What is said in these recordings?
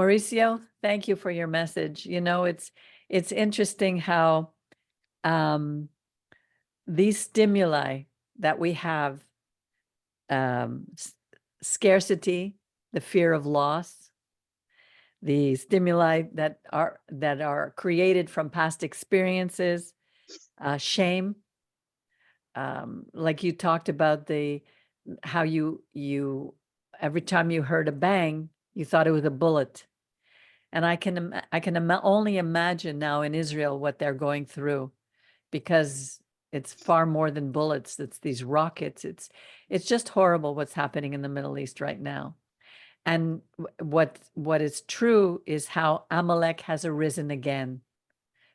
Mauricio, thank you for your message. You know, it's interesting how these stimuli that we have, scarcity, the fear of loss, the stimuli that are created from past experiences, shame, like you talked about how you every time you heard a bang, you thought it was a bullet. And I can only imagine now in Israel what they're going through, because it's far more than bullets. It's these rockets. It's just horrible what's happening in the Middle East right now. And what is true is how Amalek has arisen again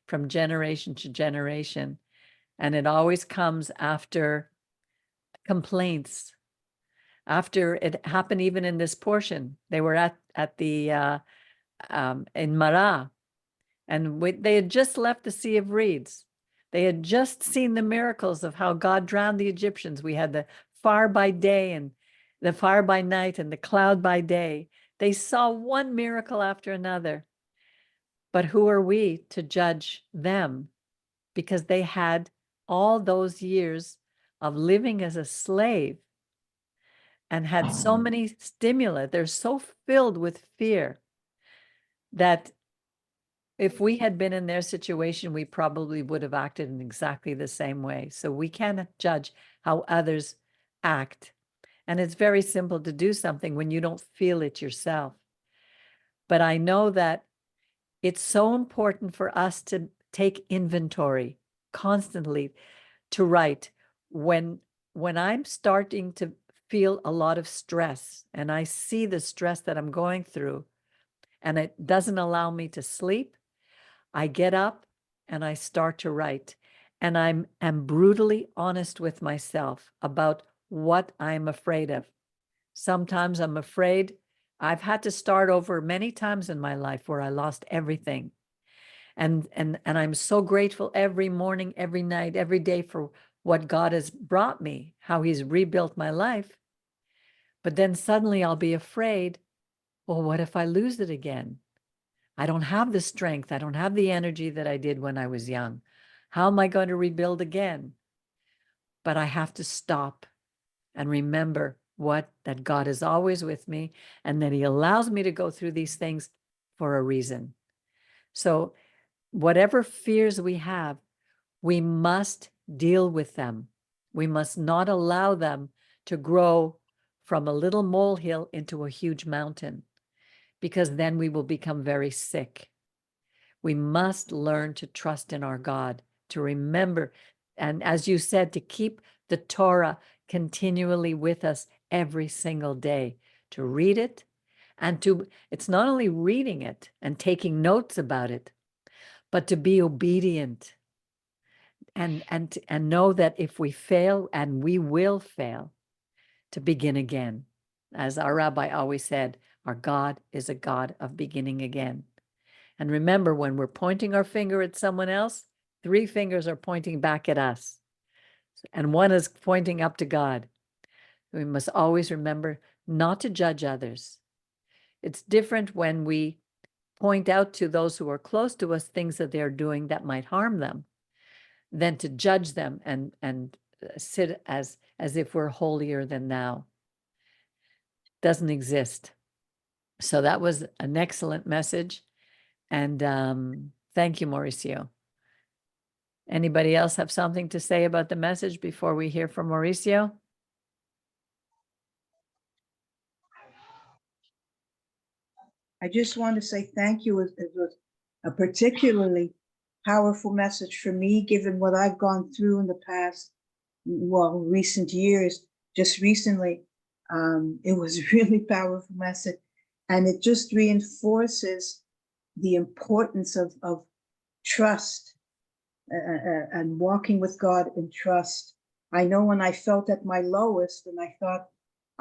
from generation to generation. And it always comes after complaints. After it happened, even in this portion, they were at the in Marah, and they had just left the Sea of Reeds. They had just seen the miracles of how God drowned the Egyptians. We had the fire by day and the fire by night and the cloud by day. They saw one miracle after another. But who are we to judge them? Because they had all those years of living as a slave and had so many stimuli. They're so filled with fear that if we had been in their situation, we probably would have acted in exactly the same way. So we cannot judge how others act. And it's very simple to do something when you don't feel it yourself. But I know that it's so important for us to take inventory constantly, to write. When I'm starting to feel a lot of stress and I see the stress that I'm going through and it doesn't allow me to sleep, I get up and I start to write, and I'm brutally honest with myself about what I'm afraid of. Sometimes I'm afraid. I've had to start over many times in my life where I lost everything. And I'm so grateful every morning, every night, every day for what God has brought me, how he's rebuilt my life. But then suddenly I'll be afraid, well, what if I lose it again? I don't have the strength. I don't have the energy that I did when I was young. How am I going to rebuild again? But I have to stop and remember that God is always with me and that he allows me to go through these things for a reason. So whatever fears we have, we must deal with them. We must not allow them to grow from a little molehill into a huge mountain, because then we will become very sick. We must learn to trust in our God, to remember, and as you said, to keep the Torah continually with us every single day, to read it, and it's not only reading it and taking notes about it, but to be obedient and know that if we fail, and we will fail, to begin again. As our rabbi always said, our God is a God of beginning again. And remember, when we're pointing our finger at someone else, 3 fingers are pointing back at us, and 1 is pointing up to God. We must always remember not to judge others. It's different when we point out to those who are close to us things that they're doing that might harm them, than to judge them and sit as if we're holier than thou. Doesn't exist. So that was an excellent message. And thank you, Mauricio. Anybody else have something to say about the message before we hear from Mauricio? I just want to say thank you. It was a particularly powerful message for me, given what I've gone through in the past, recent years. Just recently, it was a really powerful message, and it just reinforces the importance of trust and walking with God in trust. I know when I felt at my lowest and I thought,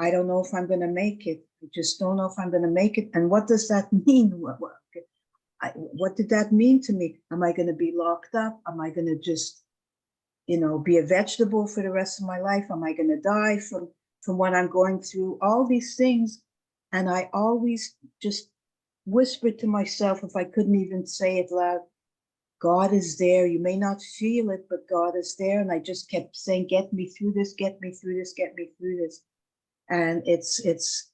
I don't know if I'm going to make it. I just don't know if I'm going to make it. And what does that mean? What did that mean to me? Am I going to be locked up? Am I going to just, be a vegetable for the rest of my life? Am I going to die from what I'm going through? All these things. And I always just whispered to myself, if I couldn't even say it loud, God is there. You may not feel it, but God is there. And I just kept saying, get me through this, get me through this, get me through this. And it's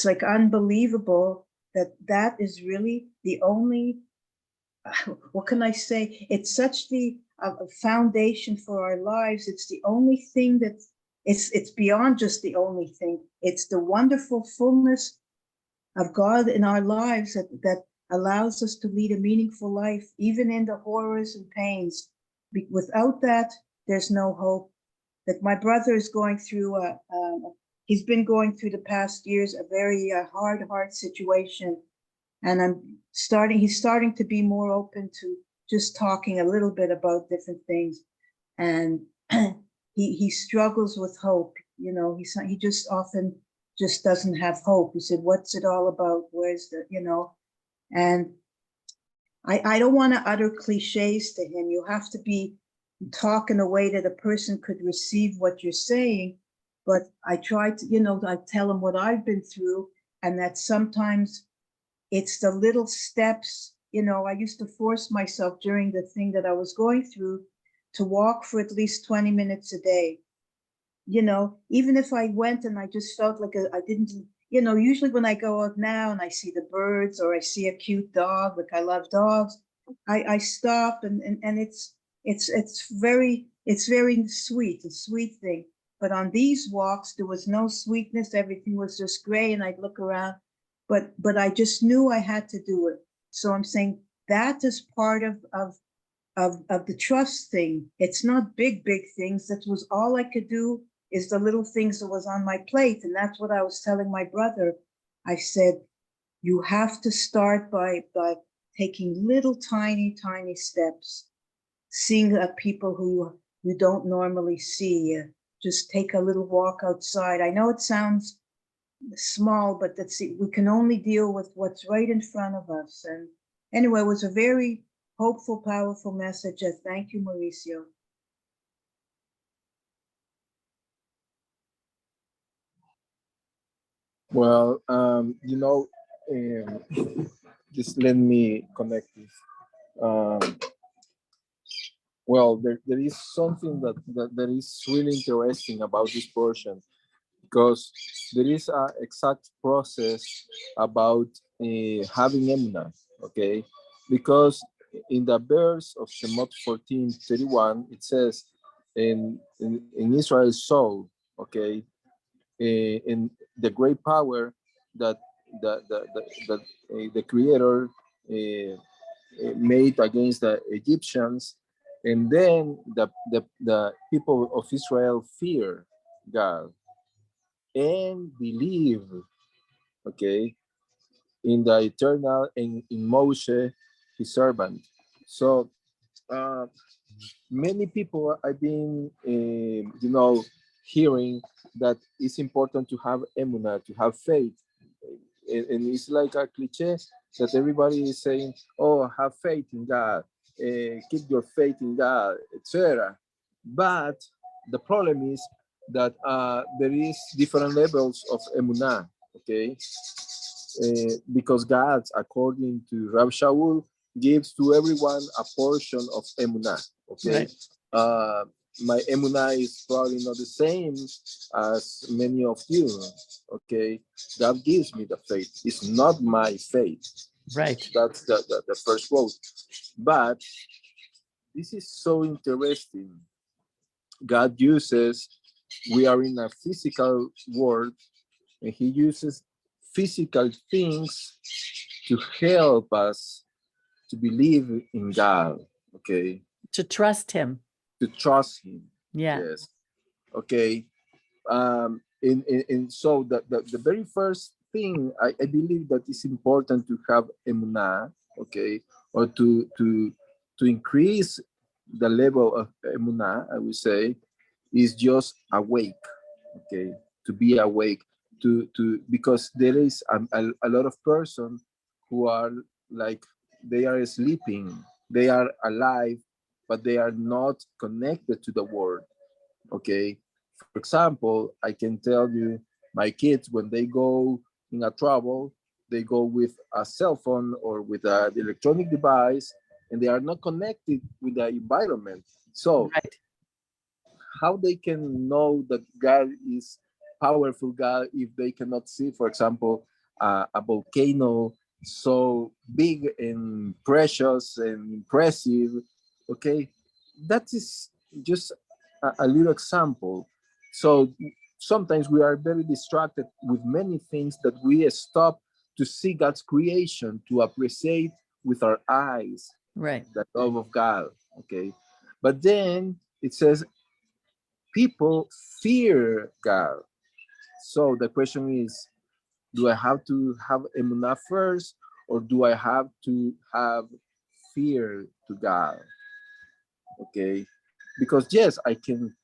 like unbelievable that is really the only, what can I say? It's such the foundation for our lives. It's the only thing that it's beyond just the only thing. It's the wonderful fullness of God in our lives that allows us to lead a meaningful life, even in the horrors and pains. Without that, there's no hope. That my brother is going through he's been going through the past years a very hard situation, and he's starting to be more open to just talking a little bit about different things, and he struggles with hope. He just often just doesn't have hope. He said, what's it all about? Where's the, and I don't want to utter cliches to him. You have to be talk in a way that a person could receive what you're saying. But I try to, I tell him what I've been through, and that sometimes it's the little steps. I used to force myself during the thing that I was going through to walk for at least 20 minutes a day. Even if I went and I just felt like I didn't, usually when I go out now and I see the birds or I see a cute dog, like I love dogs, I stop and it's very sweet, a sweet thing. But on these walks, there was no sweetness. Everything was just gray, and I'd look around, but I just knew I had to do it. So I'm saying that is part of the trust thing. It's not big things. That was all I could do, is the little things that was on my plate. And that's what I was telling my brother. I said, you have to start by taking little tiny steps, seeing people who you don't normally see. Just take a little walk outside. I know it sounds small, but we can only deal with what's right in front of us. And anyway, it was a very hopeful, powerful message. Thank you, Mauricio. Well, just let me connect this. Well, there is something that is really interesting about this portion, because there is an exact process about having emunah, okay? Because in the verse of Shemot 14:31, it says, in Israel's soul, okay, in the great power that the Creator made against the Egyptians, and then the people of Israel fear God and believe, okay, in the eternal and in Moshe, his servant. So many people I've been, hearing that it's important to have emunah, to have faith. And it's like a cliche that everybody is saying, oh, have faith in God, keep your faith in God, etc. But the problem is that there is different levels of emunah, okay? Because God, according to Rabbi Shaul, gives to everyone a portion of emunah, okay? Right. My emunah is probably not the same as many of you, okay? God gives me the faith. It's not my faith. Right. That's the first quote. But this is so interesting. God uses, we are in a physical world, and he uses physical things to help us to believe in God, okay? To trust him. To trust him. Yeah. Yes. Okay. And so the very first thing I believe that is important to have emunah, okay, or to increase the level of emunah, I would say, is just awake, okay, to be awake, to because there is a lot of persons who are like, they are sleeping, they are alive, but they are not connected to the world, okay. For example, I can tell you, my kids, when they go in a trouble, they go with a cell phone or with an electronic device, and they are not connected with the environment. So Right. how they can know that God is powerful God if they cannot see, for example, a volcano so big and precious and impressive? Okay, that is just a little example. So sometimes we are very distracted with many things that we stop to see God's creation, to appreciate with our eyes Right. the love of God. Okay, but then it says people fear God. So the question is, do I have to have emunah first, or do I have to have fear to God? Okay, because yes, I can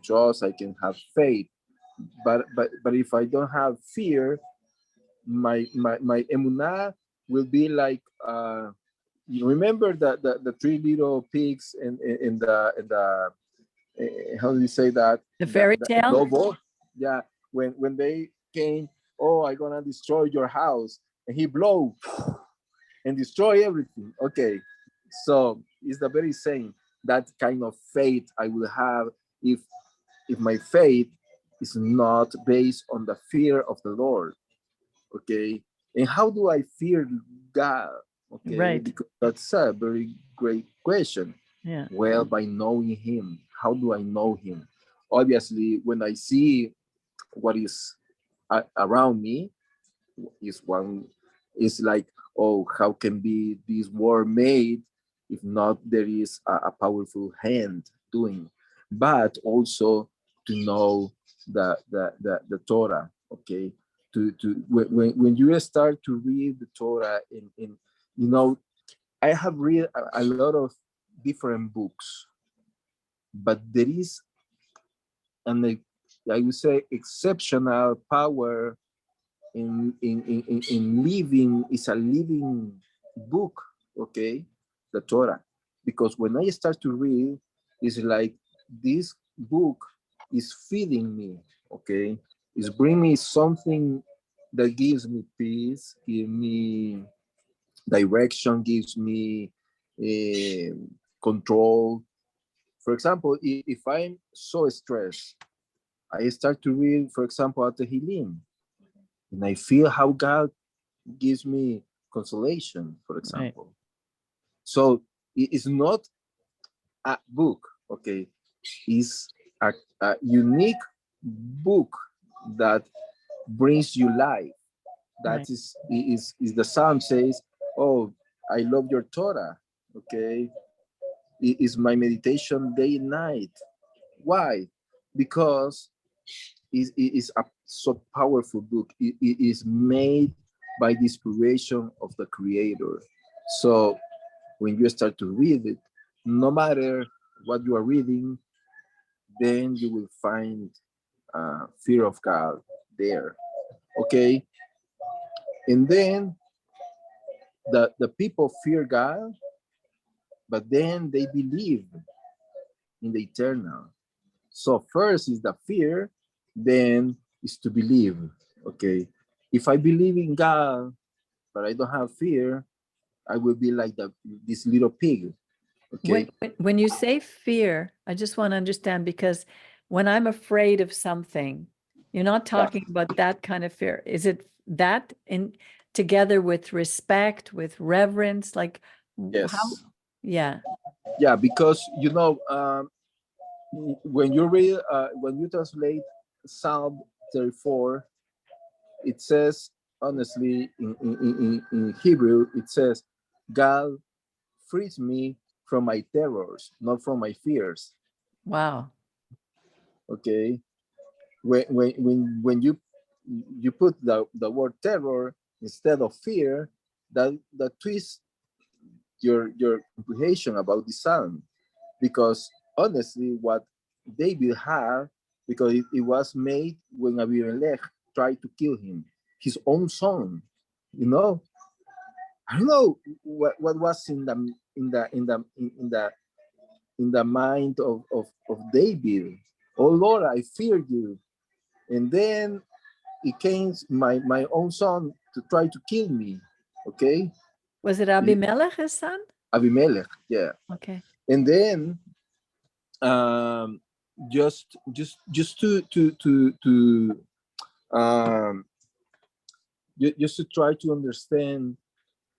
trust, I can have faith, but if I don't have fear, my emunah will be like you remember the three little pigs in the how do you say that? The fairy The tale? Lobo. Yeah, when they came, oh, I'm gonna destroy your house, and he blow and destroy everything. Okay, so it's the very same. That kind of faith I will have if my faith is not based on the fear of the Lord. Okay, and how do I fear God? Okay, Right. because that's a very great question. Yeah. Well, by knowing Him. How do I know Him? Obviously, when I see what is around me, is like, oh, how can be this world made if not there is a powerful hand doing? But also to know the Torah. Okay, when you start to read the Torah in you know, I have read a lot of different books, but there is an, I would say, exceptional power in living. Is a living book. Okay, the Torah, because when I start to read, it's like this book is feeding me. Okay, it's bringing me something that gives me peace, give me direction, gives me uh, control. For example, if I'm so stressed, I start to read, for example, at the Tehillim, and I feel how God gives me consolation, for Right. example. So it's not a book, okay? It's a unique book that brings you life. Right. That is the Psalm says, "Oh, I love your Torah." Okay, it is my meditation day and night. Why? Because it is a so powerful book. It is made by the inspiration of the Creator. So when you start to read it, no matter what you are reading, then you will find fear of God there. Okay, and then the people fear God, but then they believe in the eternal. So first is the fear, then is to believe. Okay, if I believe in God but I don't have fear, I will be like this little pig. Okay. When you say fear, I just want to understand, because when I'm afraid of something, you're not Yeah. talking about that kind of fear. Is it that in together with respect, with reverence? Like how? Yes. Yeah. Yeah, because when you read, when you translate Psalm 34, it says, honestly, in Hebrew, it says, God frees me from my terrors, not from my fears. Wow. Okay. When you put the word terror instead of fear, that twists your comprehension about the psalm. Because honestly, what David had, because it was made when Abimelech tried to kill him, his own son. You know, I don't know what was in the mind of David. Oh Lord, I fear you. And then it came my own son to try to kill me. Okay, Was it Abimelech, his son? Abimelech, yeah. Okay. And then just to just to try to understand,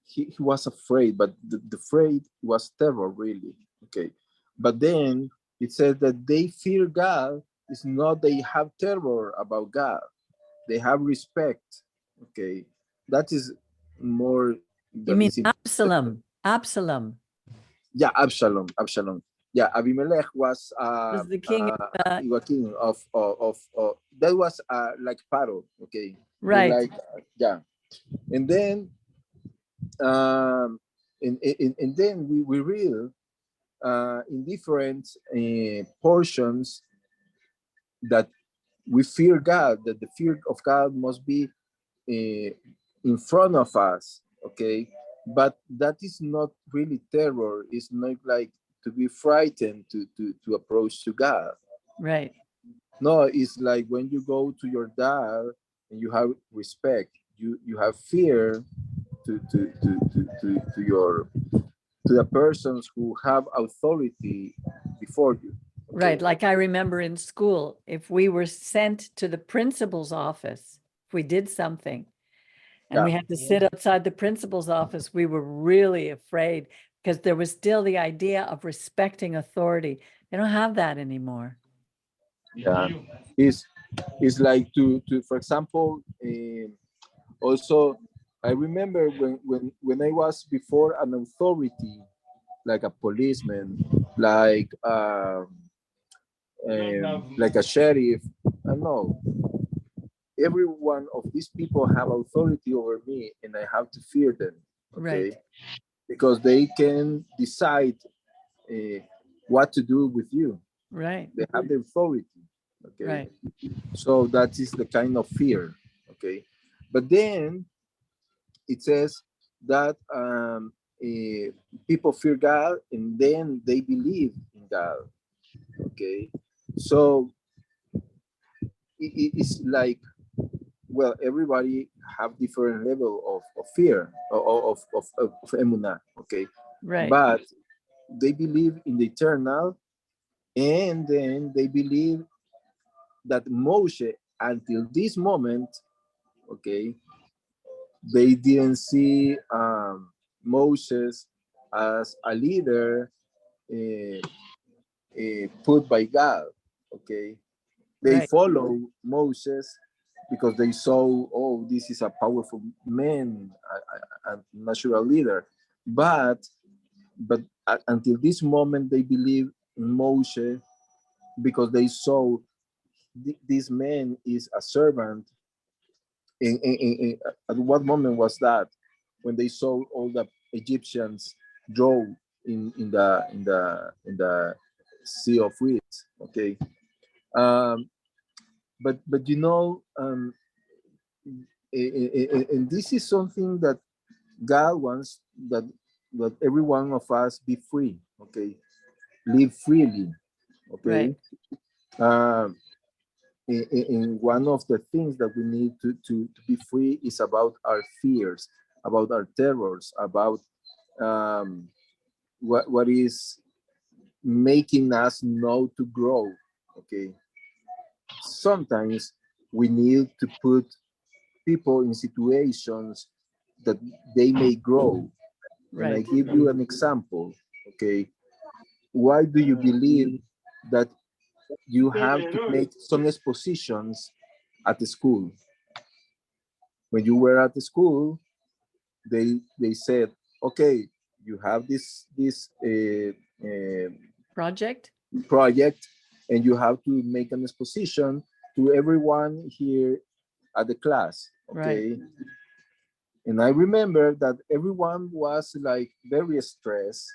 he was afraid, but the afraid was terror, really. Okay, but then it says that they fear God. It's not they have terror about God, they have respect. Okay, that is more You that mean is important. Absalom? Absalom Yeah, Absalom. Yeah, Abimelech was was the king. a king of that was like Pharaoh. Okay, Right. like yeah, and then and then we read in different portions that we fear God, that the fear of God must be in front of us, okay? But that is not really terror. It's not like to be frightened to approach to God. Right. No, it's like when you go to your dad and you have respect, you have fear to your to the persons who have authority before you. Right. Okay? Like I remember in school, if we were sent to the principal's office, if we did something and we Yeah. had to sit outside the principal's office, we were really afraid because there was still the idea of respecting authority. They don't have that anymore. Yeah, is like to for example, also I remember when I was before an authority, like a policeman, like a sheriff. I don't know, every one of these people have authority over me and I have to fear them. Okay, Right. because they can decide uh, what to do with you. Right. They have the authority. Okay, Right. so that is the kind of fear. Okay, but then it says that people fear God and then they believe in God. Okay, so it's like, well, everybody have different level of fear of emunah. Okay, Right. but they believe in the eternal, and then they believe that Moshe until this moment, okay, they didn't see Moses as a leader uh, put by God. Okay, they Right. follow Moses because they saw, oh, this is a powerful man, a natural leader. But until this moment, they believe in Moshe because they saw this man is a servant. At what moment was that? When they saw all the Egyptians draw in the sea of reeds. Okay, um, but and this is something that God wants, that every one of us be free. Okay, live freely. Right. Okay. Um, in one of the things that we need to be free is about our fears, about our terrors, about um, what is making us know to grow. Okay, sometimes we need to put people in situations that they may grow. And I Right. give you an example. Okay, why do you believe that you have to make some expositions at the school? When you were at the school, they said, okay, you have this Project. project, and you have to make an exposition to everyone here at the class. Right. Okay, and I remember that everyone was like very stressed,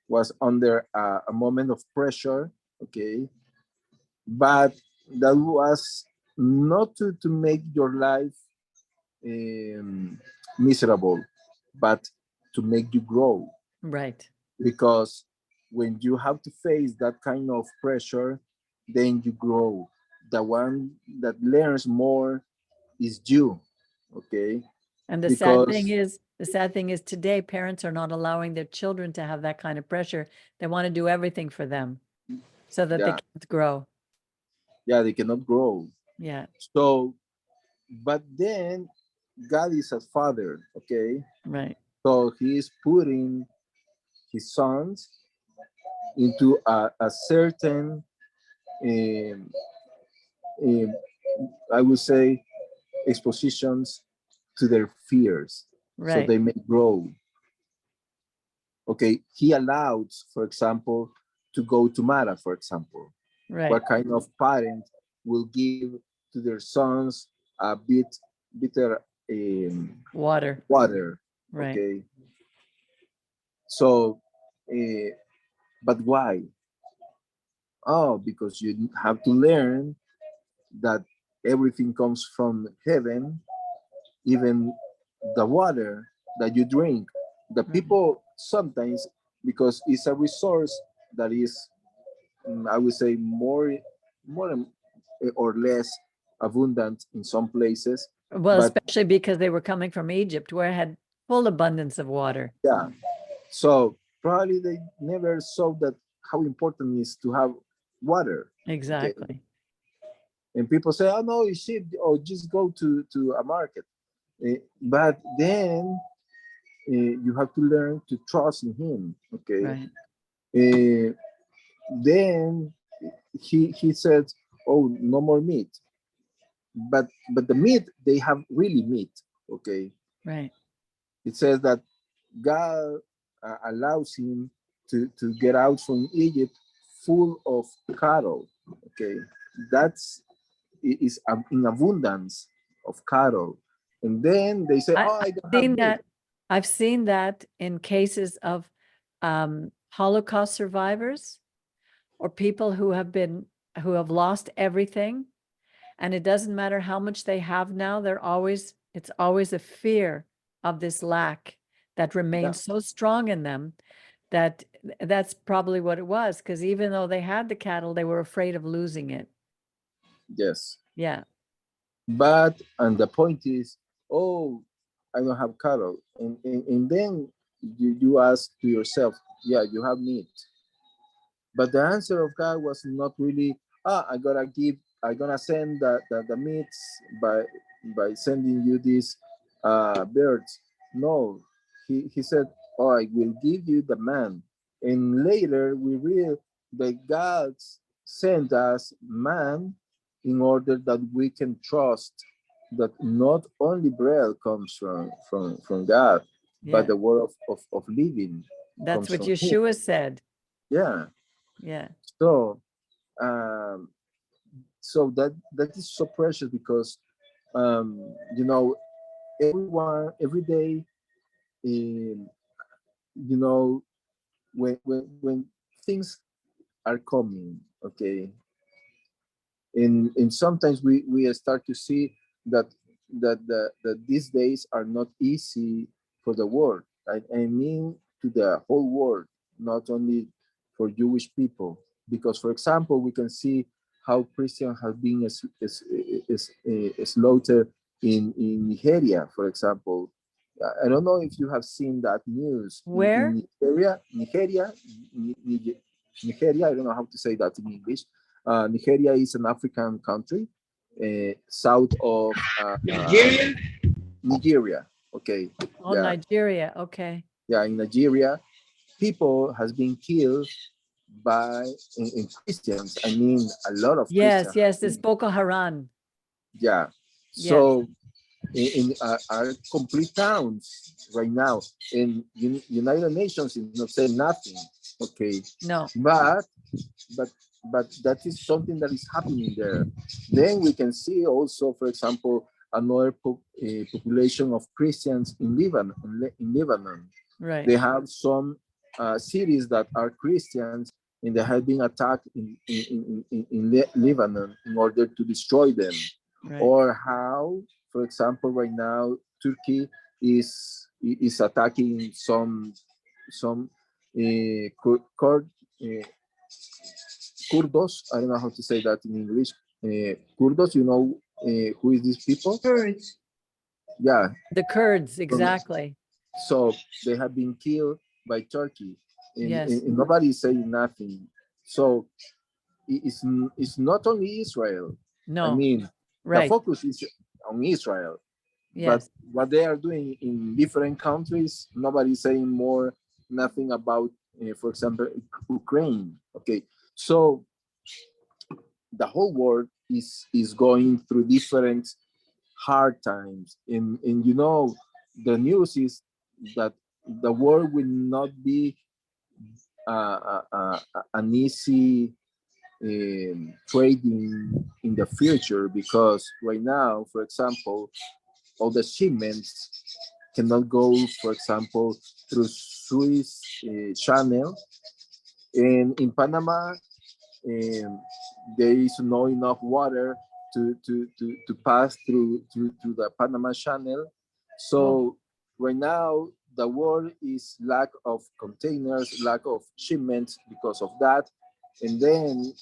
was under a moment of pressure. Okay, but that was not to make your life um, miserable, but to make you grow. Right. Because when you have to face that kind of pressure, then you grow. The one that learns more is you, okay? And the sad thing is today parents are not allowing their children to have that kind of pressure. They want to do everything for them so that they Yeah, can't grow. yeah, they cannot grow. Yeah, So, but then God is a father, okay? right, So he is putting his sons into a certain, um, um, I would say, expositions to their fears, so right, they may grow. Okay, he allows, for example, to go to Mara, for example. right. What kind of parent will give to their sons a bit bitter Water, water? right. Okay, so, but why? Oh, because you have to learn that everything comes from heaven, even the water that you drink. The people sometimes, because it's a resource that is, I would say, more or less abundant in some places. Well, But especially because they were coming from Egypt, where it had full abundance of water. yeah, so probably they never saw that how important it is to have water. Okay, Exactly. and people say, "Oh no, you should, or just go to a market." But then you have to learn to trust in him. Okay. Right. Then he said, "Oh, no more meat." But the meat, they have really meat. Okay. Right. It says that God allows him to get out from Egypt full of cattle. Okay, that's is in abundance of cattle, and then they say, "Oh, I I've don't have seen meat." that. I've seen that in cases of Holocaust survivors or people who have lost everything. And it doesn't matter how much they have now, it's always a fear of this lack that Yeah. remains so strong in them that that's probably what it was. Because even though they had the cattle, they were afraid of losing it. Yes. Yeah. But and the point is, oh, I don't have cattle, and then you ask to yourself, yeah, you have meat. But the answer of God was not really, I'm gonna send the meats by sending you these birds. No, he said, oh, I will give you the man. And later we read that God sent us man in order that we can trust that not only bread comes from God, but Yeah. the word of living That's comes what from him. Yeshua said. Yeah. Yeah. So, um, so that is so precious because, you know, every day, um, you know, when things are coming, okay, and sometimes we start to see that that these days are not easy for the world. I mean to the whole world, not only for Jewish people. Because, for example, we can see how Christians have been slaughtered in Nigeria, for example. I don't know if you have seen that news Where? in Nigeria. I don't know how to say that in English. Nigeria is an African country, south of Nigeria? Nigeria. Okay, Oh, yeah, Nigeria. Okay. yeah. In Nigeria, people has been killed by in Christians. I mean, a lot of Yes, Christians. yes, it's Boko Haram. Yeah. Yes. So in our complete towns right now, in United Nations is not saying nothing. Okay, No. but but but that is something that is happening there. Then we can see also, for example, another population of Christians in Lebanon. In Lebanon, Right. they have some cities that are Christians, and they have been attacked in Lebanon in order to destroy them. Right. Or how, for example, right now Turkey is attacking some Kurd, Kurdos. I don't know how to say that in English. Kurdos, you know who is these people? Kurds. Yeah, The Kurds, exactly. so they have been killed by Turkey, and, Yes. and nobody is saying nothing. So it's not only Israel. I No, mean, the right. focus is on Israel, but Yes. what they are doing in different countries, nobody is saying nothing about, for example, Ukraine. Okay, so the whole world is going through different hard times, and the news is that the world will not be an easy trading in the future, because right now, for example, all the shipments cannot go, for example, through Suez Channel, and in Panama there is not enough water to pass through the Panama Channel. So right now the world is lack of containers, lack of shipments because of that, and then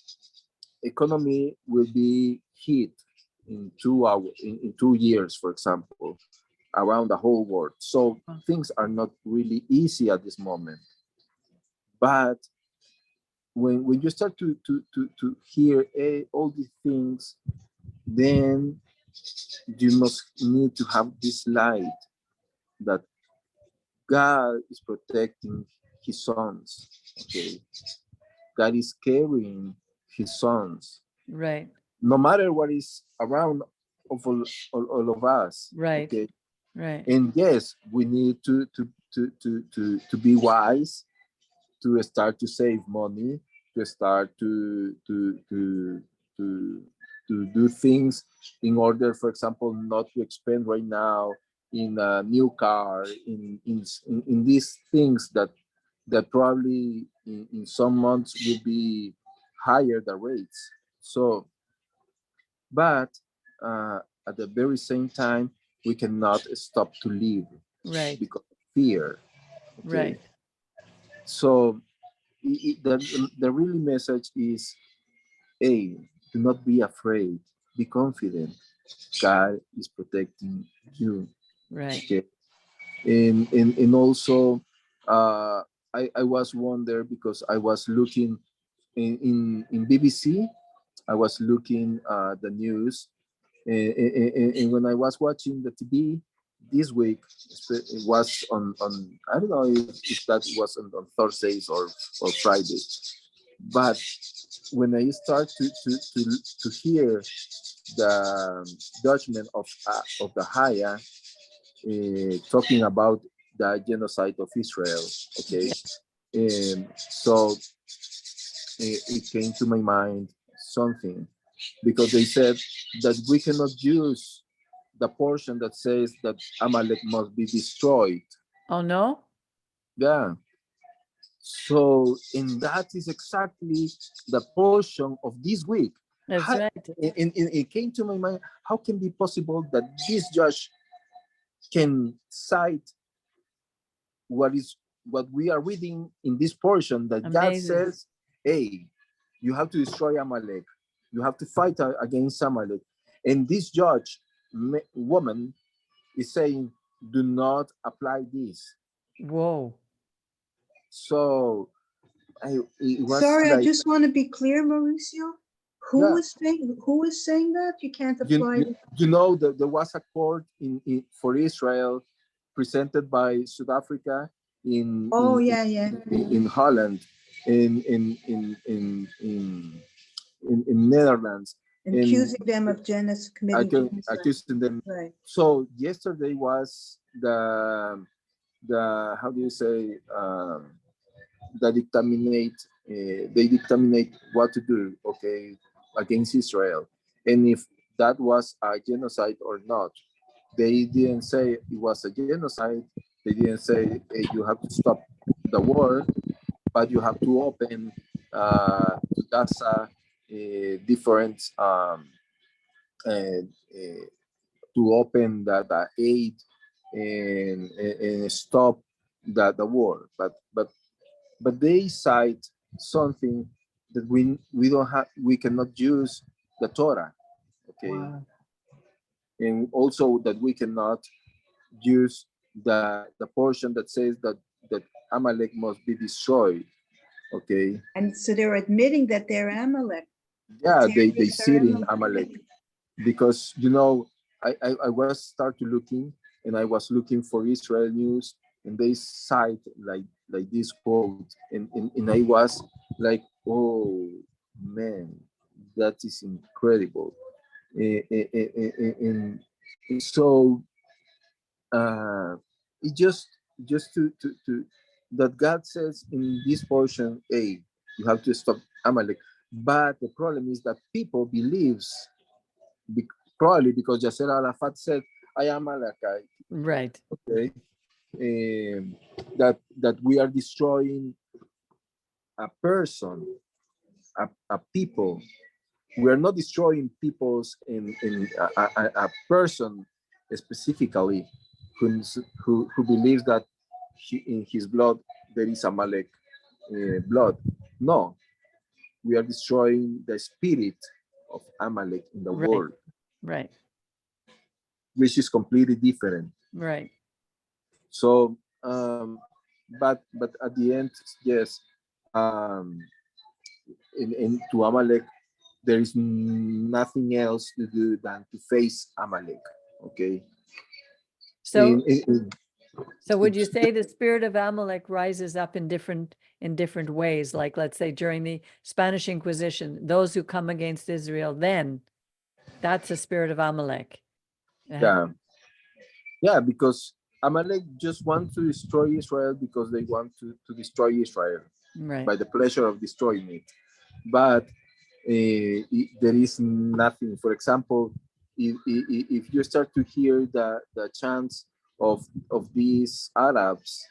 economy will be hit in 2 hours, in 2 years, for example, around the whole world. So things are not really easy at this moment. But when you start to hear all these things, then you must need to have this light that God is protecting his sons. Okay, God is carrying his sons, Right. no matter what is around of all of us. Right. Okay, Right. and yes, we need to be wise, to start to save money, to start to to do things in order, for example, not to spend right now in a new car, in these things that probably in some months will be higher the rates. So, but at the very same time, we cannot stop to live Right. because of fear. Okay, Right. so the really message is, A, do not be afraid, be confident. God is protecting you. Right. Okay. And also, I was wonder because I was looking in BBC, I was looking the news, and when I was watching the TV this week, it was on I don't know if that was on Thursdays or Fridays, but when I start to hear the judgment of the Haya, talking about the genocide of Israel, okay, and so it came to my mind something, because they said that we cannot use the portion that says that Amalek must be destroyed. Oh, no? Yeah. So, and that is exactly the portion of this week. That's How, right. and it came to my mind, how can it be possible that this judge can cite what we are reading in this portion, that God Amazing. says, hey, you have to destroy Amalek, you have to fight against Amalek, and this judge woman is saying, do not apply this. Whoa. So it was Sorry, I like, just want to be clear, Mauricio. Yeah. Who is saying that? You can't apply. there was a court for Israel presented by South Africa in Oh, in, yeah, yeah. in Holland, in Netherlands, and Accusing them of committing genocide. accusing them. Right. So yesterday was the how do you say, the dictaminate they dictaminate what to do, okay, against Israel, and if that was a genocide or not. They didn't say it was a genocide. They didn't say, hey, you have to stop the war, but you have to open to Gaza different uh, to open the aid, and stop the war. But they cite something that we don't have, we cannot use the Torah. Okay. Wow. and also that we cannot use the portion that says that Amalek must be destroyed. Okay. And so they're admitting that they're Amalek. Yeah, they terrorists are sit in Amalek. Amalek because I was start to looking, and I was looking for Israel news, and they cite like this quote, and I was like, oh man, that is incredible. And so it just to that God says in this portion, hey, you have to stop Amalek. But the problem is that people believes, be, probably because Yasser Arafat said, I am Amalekite, Right. okay, that we are destroying a person, a people. We are not destroying peoples in a person specifically who believes that in his blood there is Amalek blood. No, we are destroying the spirit of Amalek in the Right. world, Right. which is completely different. Right. So, but at the end, yes, um, in to Amalek, there is nothing else to do than to face Amalek. Okay. So, In- so would you say the spirit of Amalek rises up in different ways? Like, let's say during the Spanish Inquisition, those who come against Israel, then that's a spirit of Amalek. yeah, yeah, because Amalek just want to destroy Israel because they want to destroy Israel Right. by the pleasure of destroying it. But there is nothing. For example, if you start to hear the chants of these Arabs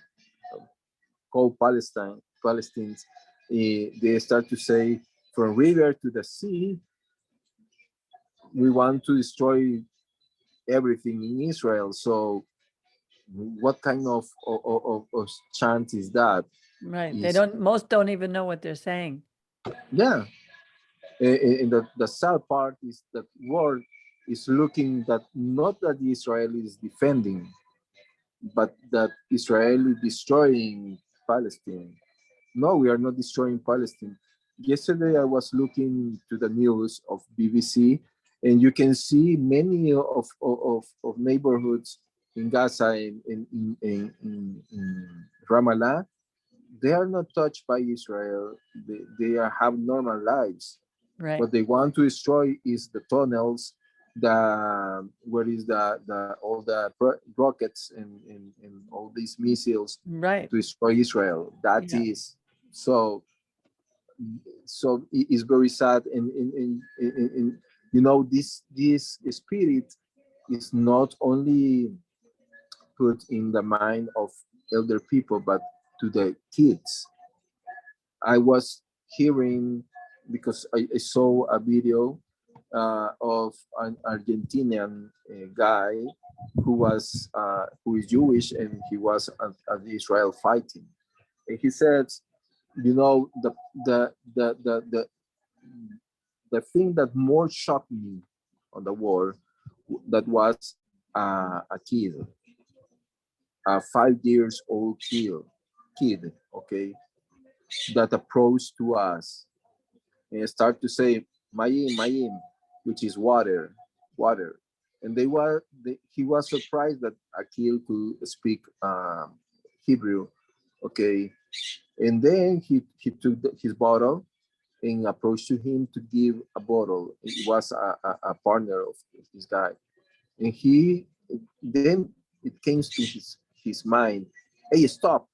called Palestinians, they start to say, from river to the sea, we want to destroy everything in Israel. So what kind of chant is that? Right. They Is most don't even know what they're saying. yeah. In the sad part is that world is looking that not that Israel is defending, but that Israel is destroying Palestine. No, we are not destroying Palestine. Yesterday, I was looking to the news of BBC, and you can see many of neighborhoods in Gaza in Ramallah. They are not touched by Israel. Have normal lives. Right. What they want to destroy is the tunnels, the where is the all the rockets and all these missiles Right. to destroy Israel. That Yeah. is so it's very sad and this spirit is not only put in the mind of elder people but to the kids. I was hearing because I saw a video of an Argentinian guy who is Jewish and he was at Israel fighting. And he said, the the the the the, the thing that more shocked me on the war that was a kid, a 5 years old kid, okay, that approached to us and start to say mayim, which is water. And he was surprised that Akil could speak Hebrew, okay. And then he took his bottle and approached to him to give a bottle. It was a partner of this guy, and then it came to his mind, hey, stop,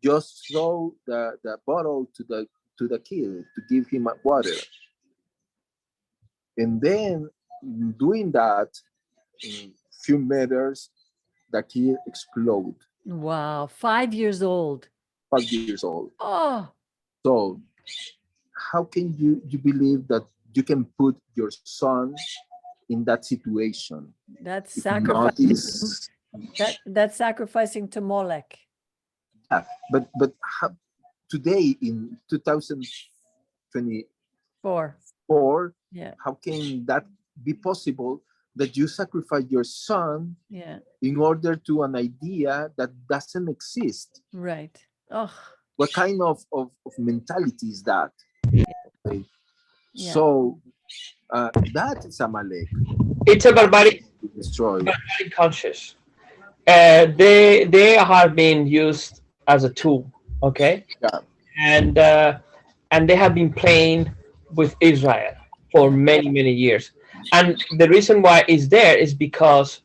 just throw the bottle to the kid to give him water. And then doing that, in few meters, the kid explode. Wow. 5 years old. 5 years old. Oh, So how can you believe that you can put your son in that situation? that's If not sacrificing. is That's sacrificing to Molech. yeah, but how, today in 2024, 4. Yeah. how can that be possible that you sacrifice your son Yeah. in order to an idea that doesn't exist. Right. Oh, What kind of mentality is that? Okay. yeah. So that is Amalek. It's a barbaric Destroy. conscious. They are being used as a tool, okay? Yeah. And they have been playing with Israel for many years. And the reason why it's there is because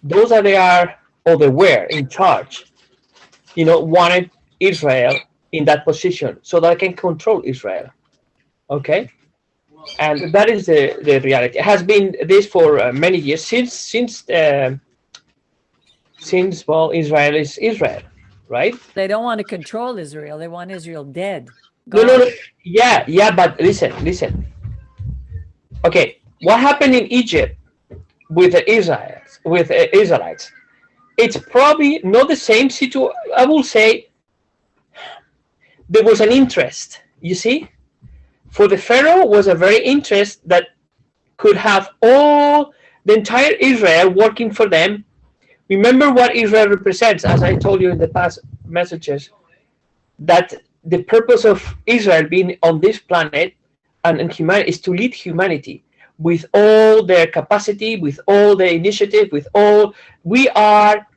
those that they are or they were in charge, wanted Israel in that position so that they can control Israel. Okay? And that is the reality. It has been this for many years since well, Israel is Israel, right? They don't want to control Israel. They want Israel dead. No, Gone. yeah, but listen. Okay, what happened in Egypt with the Israelites? It's probably not the same situation. I will say there was an interest. You see, for the Pharaoh was a very interest that could have all the entire Israel working for them. Remember what Israel represents, as I told you in the past messages, that the purpose of Israel being on this planet and humanity is to lead humanity with all their capacity, with all the initiative, we are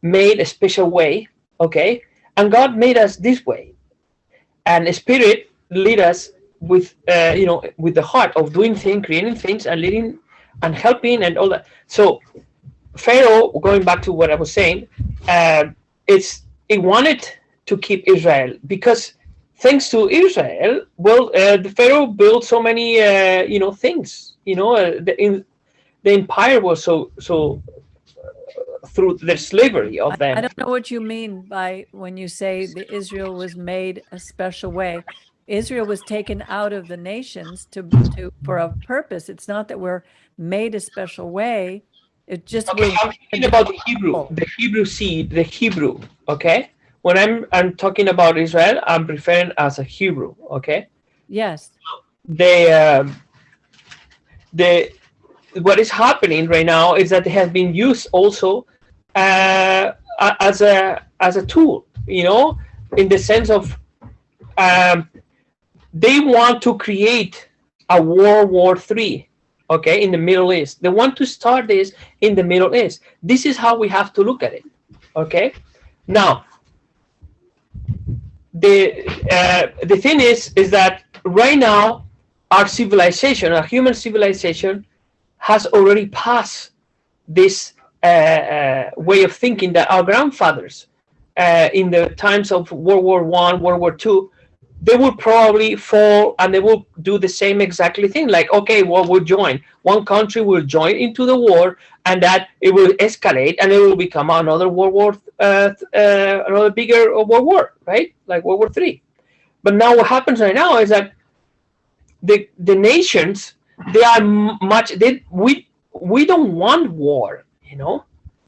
made a special way, okay? And God made us this way. And the Spirit lead us with, with the heart of doing things, creating things, and leading and helping and all that. So Pharaoh, going back to what I was saying, it wanted to keep Israel because thanks to Israel, the Pharaoh built so many, things. The empire was so through the slavery of them. I don't know what you mean by when you say that Israel was made a special way. Israel was taken out of the nations to for a purpose. It's not that we're made a special way. It just Okay, was I'm talking about the Hebrew seed, the Hebrew. Okay, when I'm talking about Israel, I'm referring as a Hebrew. Okay. yes. What is happening right now is that they have been used also as a tool, in the sense of they want to create a World War III, okay, in the Middle East. They want to start this in the Middle East. This is how we have to look at it, okay? Now, the thing is that right now our civilization, our human civilization, has already passed this way of thinking that our grandfathers in the times of World War I, World War II, they will probably fall and they will do the same exactly thing. Like, okay, well, we'll join. One country will join into the war and that it will escalate and it will become another another bigger World War, right? Like World War III. But now what happens right now is that the nations, they are we don't want war,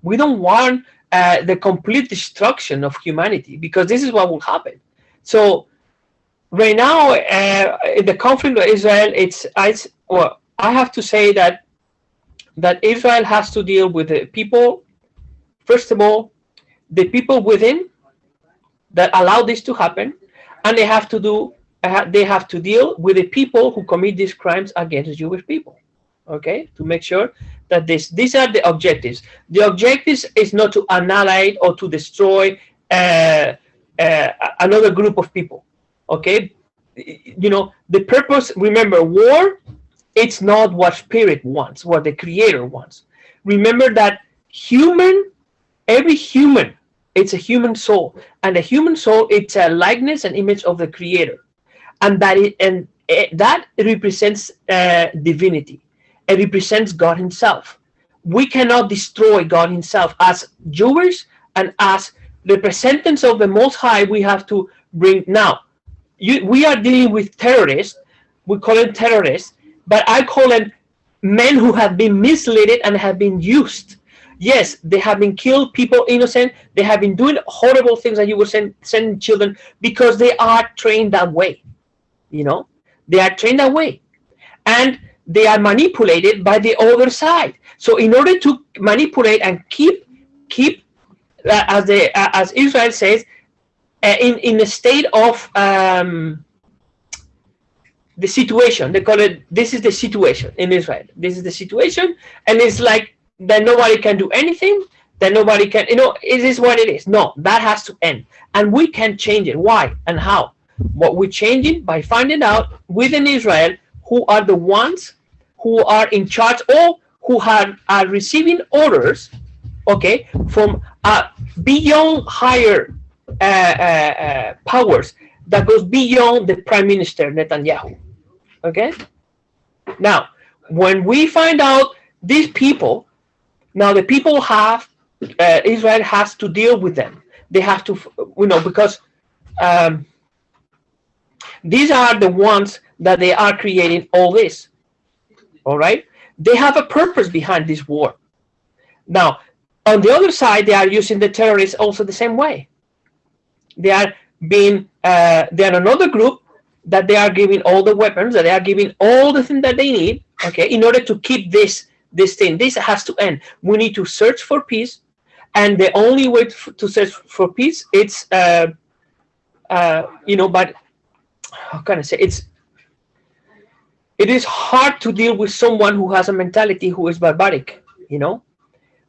we don't want the complete destruction of humanity, because this is what will happen. So right now, in the conflict with Israel, I have to say that Israel has to deal with the people. First of all, the people within that allow this to happen, and they have to deal with the people who commit these crimes against the Jewish people. Okay, to make sure that these are the objectives. The objectives is not to annihilate or to destroy another group of people. Okay, the purpose. Remember, war. It's not what spirit wants, what the Creator wants. Remember that every human, it's a human soul, and a human soul, it's a likeness and image of the Creator, and that represents divinity. It represents God Himself. We cannot destroy God Himself. As Jewish and as representatives of the Most High, we have to bring. Now, we are dealing with terrorists. We call them terrorists, but I call them men who have been misled and have been used. Yes, they have been killed, people innocent. They have been doing horrible things that you were sending children because they are trained that way. They are trained that way. And they are manipulated by the other side. So in order to manipulate and keep as Israel says, in a state of the situation, they call it, this is the situation in Israel. This is the situation, and it's like that nobody can do anything, that nobody can, it is what it is. No, that has to end. And we can change it. Why and how? What we change it by finding out within Israel who are the ones who are in charge or who are receiving orders, okay, from beyond higher powers that goes beyond the Prime Minister Netanyahu. Okay. Now, when we find out these people, now the people have Israel has to deal with them. They have to, because these are the ones that they are creating all this. All right. They have a purpose behind this war. Now, on the other side, they are using the terrorists also the same way. They are another group that they are giving all the weapons, that they are giving all the things that they need, okay, in order to keep this thing. This has to end. We need to search for peace, and the only way to search for peace, it's, but how can I say, it is hard to deal with someone who has a mentality who is barbaric,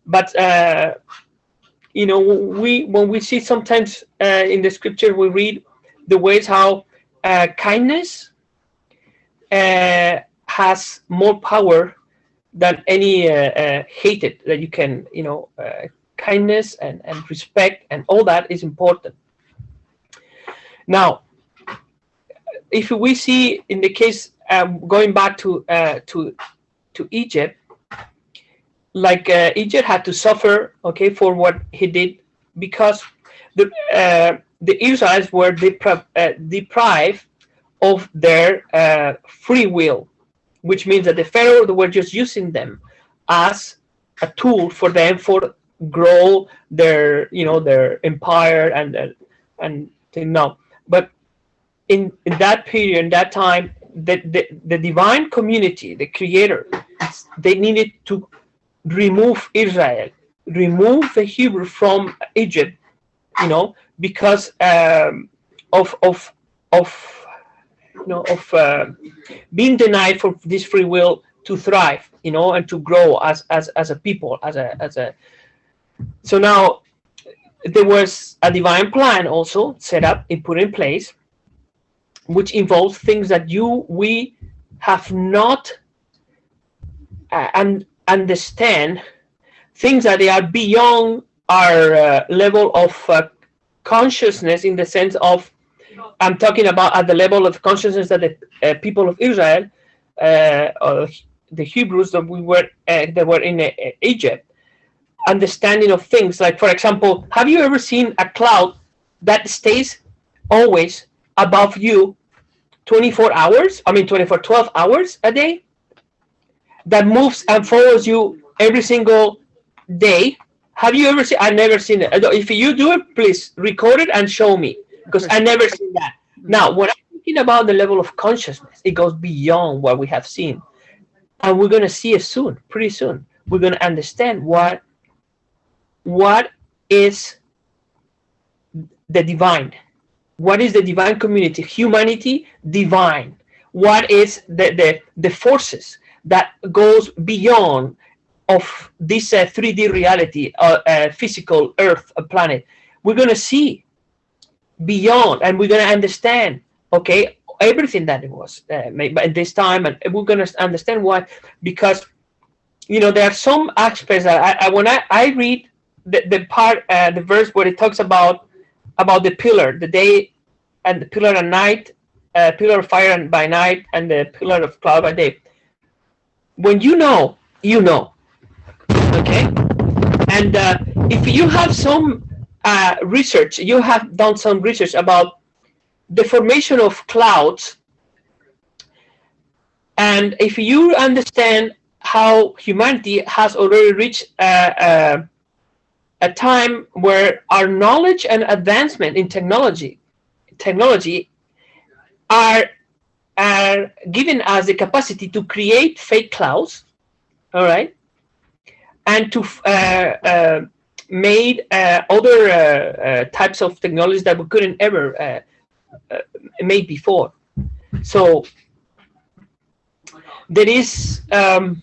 But when we see sometimes in the scripture, we read the ways how kindness has more power than any hatred that you can, kindness and respect and all that is important. Now, if we see in the case going back to Egypt, like Egypt had to suffer, okay, for what he did, because the Israelites were deprived of their free will, which means that the Pharaoh were just using them as a tool for them for grow their their empire and but in that period, in that time, the divine community, the Creator, they needed to remove Israel, remove the Hebrew from Egypt, because of being denied for this free will to thrive, and to grow as a people, as a. So now there was a divine plan also set up and put in place, which involves things that we have not understand, things that they are beyond our level of consciousness, in the sense of, I'm talking about at the level of consciousness that the people of Israel, or the Hebrews that were in Egypt, understanding of things. Like, for example, have you ever seen a cloud that stays always above you 12 hours a day, that moves and follows you every single day? Have you ever seen? I've never seen it. If you do it, please record it and show me, because I never seen that. Now, when I'm thinking about the level of consciousness, it goes beyond what we have seen, and we're going to see it soon, pretty soon. We're going to understand what is the divine. What is the divine community? Humanity, divine. What is the forces that goes beyond of this 3D reality, physical Earth, a planet? We're going to see beyond, and we're going to understand, okay, everything that it was made at this time, and we're going to understand why. Because there are some aspects that when I read the part, the verse where it talks about the pillar, the day, and the pillar at night, pillar of fire by night, and the pillar of cloud by day. When you know, okay? And if you have some research, you have done some research about the formation of clouds, and if you understand how humanity has already reached a time where our knowledge and advancement in technology are are giving us the capacity to create fake clouds, all right, and to made other types of technologies that we couldn't ever made before. So there is so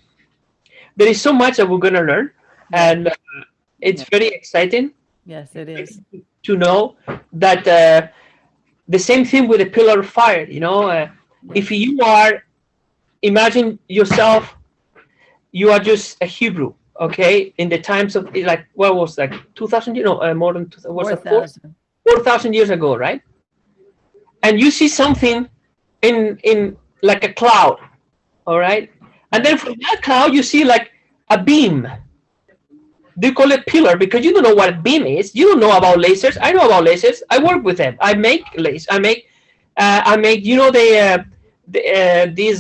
much that we're going to learn, and it's very exciting. Yes, it is. To know that the same thing with the pillar of fire. If you are, imagine yourself, you are just a Hebrew, okay, in the times of, like, what was like 2,000, more than 4,000. 4,000 years ago, right? And you see something in like a cloud, all right, and then from that cloud you see like a beam. They call it pillar because you don't know what a beam is. You don't know about lasers. I know about lasers. I work with them. I make lasers. I make these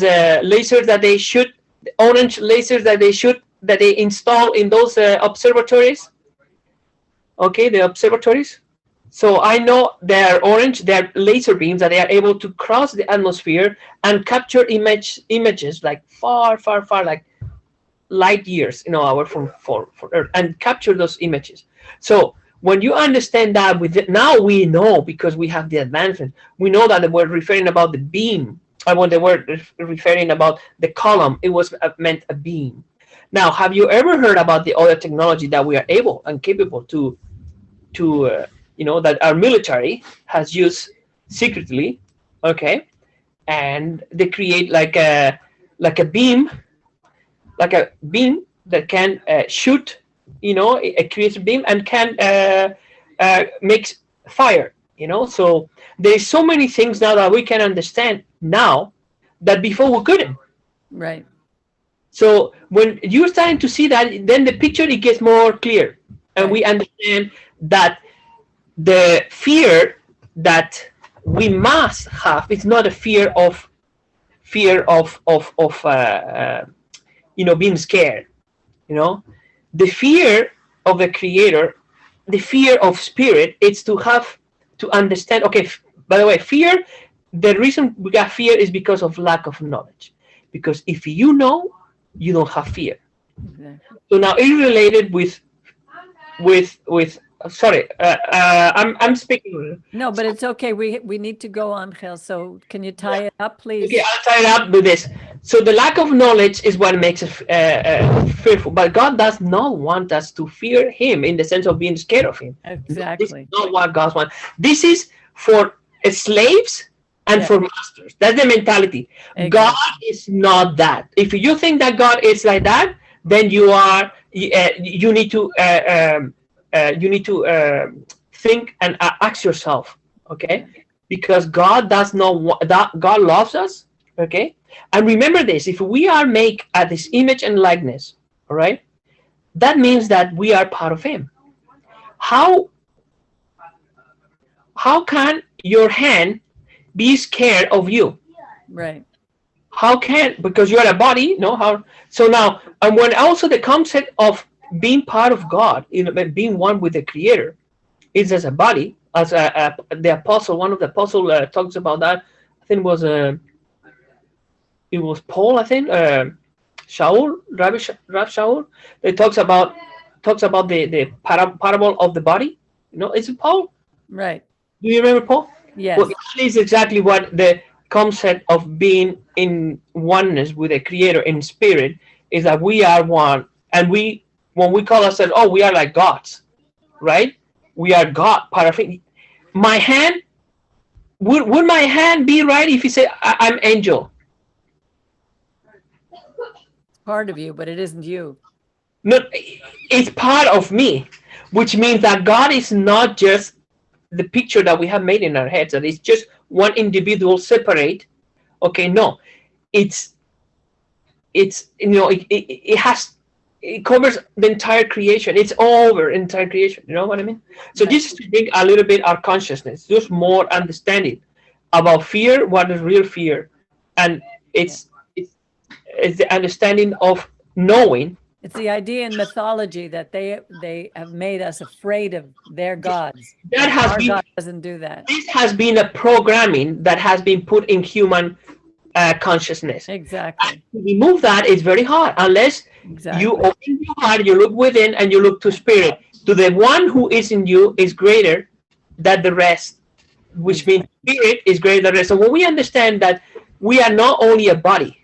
lasers that they shoot, the orange lasers that they install in those observatories. Okay, the observatories. So I know they're orange. They're laser beams that they are able to cross the atmosphere and capture images like far, like light years, away from Earth, and capture those images. So when you understand that, now we know, because we have the advancement, we know that they were referring about the beam, and when they were referring about the column, it was meant a beam. Now, have you ever heard about the other technology that we are able and capable to that our military has used secretly, okay, and they create like a beam, that can shoot, it creates a beam and can make fire, so there's so many things now that we can understand now that before we couldn't. Right. So when you're starting to see that, then the picture, it gets more clear, and we understand that the fear that we must have, it's not a fear of being scared. The fear of the Creator, the fear of spirit, it's to understand. Okay, by the way, fear, the reason we got fear is because of lack of knowledge. Because if you know, you don't have fear. Exactly. So now it's related with sorry, I'm speaking. No, but it's okay. We need to go on, Angel. So can you tie it up, please? Okay, I'll tie it up with this. So the lack of knowledge is what makes us fearful. But God does not want us to fear Him in the sense of being scared of Him. Exactly. This is not what God wants. This is for slaves and for masters. That's the mentality. Exactly. God is not that. If you think that God is like that, then you are. You need to think and ask yourself, okay? Because God does not want that. God loves us, okay? And remember this: if we are made at His image and likeness, all right, that means that we are part of Him. How can your hand be scared of you? Right. How can, because you are a body, no? How? So now, and when also the concept of being part of God, being one with the Creator, is as a body, as the apostle, one of the apostles talks about that. I think it was Paul. I think Shaul, Rabbi Shaul. It talks about the parable of the body. Is it Paul? Right. Do you remember Paul? Yes. Well, that is exactly what the concept of being in oneness with the Creator in spirit is, that we are one, and when we call ourselves, we are like gods, right? We are God, part of it. My hand, would my hand be right if you say I'm angel? It's part of you, but it isn't you. No, it's part of me, which means that God is not just the picture that we have made in our heads, that it's just one individual separate. Okay, no, it covers the entire creation. It's over entire creation. You know what I mean? So this is to bring a little bit our consciousness, just more understanding about fear, what is real fear, and it's the understanding of knowing. It's the idea in mythology that they have made us afraid of their gods. That has Our been, God doesn't do that. This has been a programming that has been put in human consciousness. Exactly. To remove that is very hard unless Exactly. you open your heart, you look within, and you look to spirit. To the one who is in you is greater than the rest, which means spirit is greater than the rest. So when we understand that we are not only a body,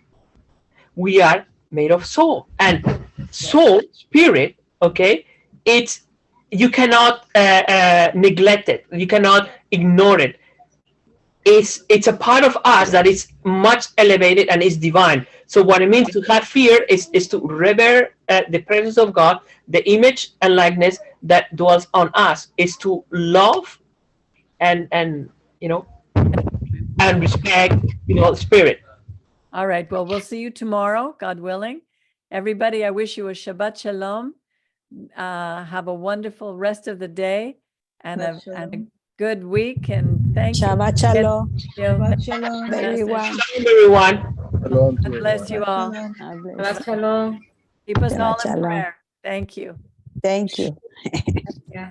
we are made of soul, and soul, spirit, okay, it's, you cannot neglect it, you cannot ignore it. It's a part of us that is much elevated and is divine. So what it means to have fear is to revere the presence of God, the image and likeness that dwells on us, is to love and you know, and respect, you know, spirit. All right. Well, we'll see you tomorrow, God willing. Everybody, I wish you a Shabbat Shalom. Have a wonderful rest of the day and Shabbat a shalom. good week. And thank Shabbat you. shalom, Shabbat shalom. everyone. Everyone. Shalom to God bless you everyone. all. God bless you. Shalom. Keep us all Shabbat in shalom. prayer. Thank you. Thank you. Yeah.